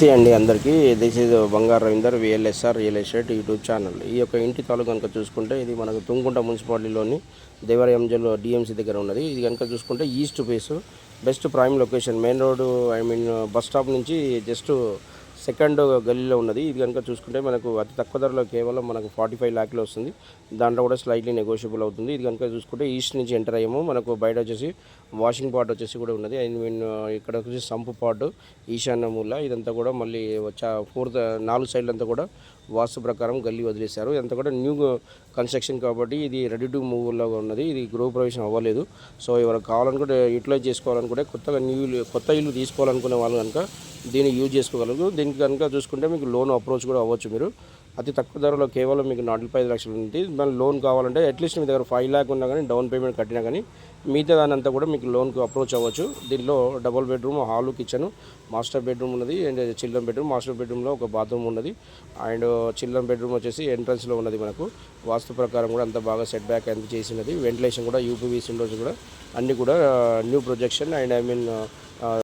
నమస్తే అండి అందరికీ. This is Bangaru Ravinder VLSR real estate YouTube channel. ఈ యొక్క ఇంటి తాలూకు కనుక చూసుకుంటే ఇది మనకు తుంగుంట మున్సిపాలిటీలోని దేవరయంజల్ డిఎంసీ దగ్గర ఉన్నది. ఇది కనుక చూసుకుంటే east face best prime location, main road bus stop నుంచి జస్ట్ సెకండ్ గల్లీలో ఉన్నది. ఇది కనుక చూసుకుంటే మనకు అతి తక్కువ ధరలో కేవలం మనకు 45 లాఖ్లో వస్తుంది. దాంట్లో కూడా స్లైట్లీ నెగోషియబుల్ అవుతుంది. ఇది కనుక చూసుకుంటే ఈస్ట్ నుంచి ఎంటర్ అయ్యాము. మనకు బయట వచ్చేసి వాషింగ్ పాట్ వచ్చేసి కూడా ఉన్నది. ఇక్కడ వచ్చేసి సంపు పాట్, ఈశాన్య మూల, ఇదంతా కూడా మళ్ళీ 4 సైడ్లంతా కూడా వాస్తు ప్రకారం గల్లీ వదిలేశారు. ఇదంతా కూడా న్యూ కన్స్ట్రక్షన్ కాబట్టి ఇది రెడీ టు మూవ్ లాగా ఉన్నది. ఇది గృహప్రవేశం అవ్వలేదు. సో ఎవరికి కావాలనుకుంటే యూటిలైజ్ చేసుకోవాలనుకుంటే కొత్త ఇల్లు తీసుకోవాలనుకునే వాళ్ళు కనుక దీన్ని యూజ్ చేసుకోగలరు. దీనికి కనుక చూసుకుంటే మీకు లోన్ అప్రోచ్ కూడా అవ్వచ్చు. మీరు అతి తక్కువ ధరలో కేవలం మీకు 45 లక్షలు ఉంది. మన లోన్ కావాలంటే అట్లీస్ట్ మీ దగ్గర 5 లాక్ ఉన్నా కానీ డౌన్ పేమెంట్ కట్టినా కానీ మిగతా దాని అంతా కూడా మీకు లోన్కి అప్రోచ్ అవ్వచ్చు. దీనిలో double bedroom, hall, kitchen, master bedroom ఉన్నది అండ్ చిల్డ్రన్ బెడ్రూమ్. మాస్టర్ బెడ్రూమ్లో ఒక బాత్రూమ్ ఉన్నది అండ్ చిల్డ్రన్ బెడ్రూమ్ వచ్చేసి ఎంట్రన్స్లో ఉన్నది. మనకు వాస్తు ప్రకారం కూడా అంత బాగా సెట్ బ్యాక్ అంత చేసినది. వెంటిలేషన్ కూడా యూపీవీసీ విండోస్ కూడా అన్నీ కూడా న్యూ ప్రొజెక్షన్ అండ్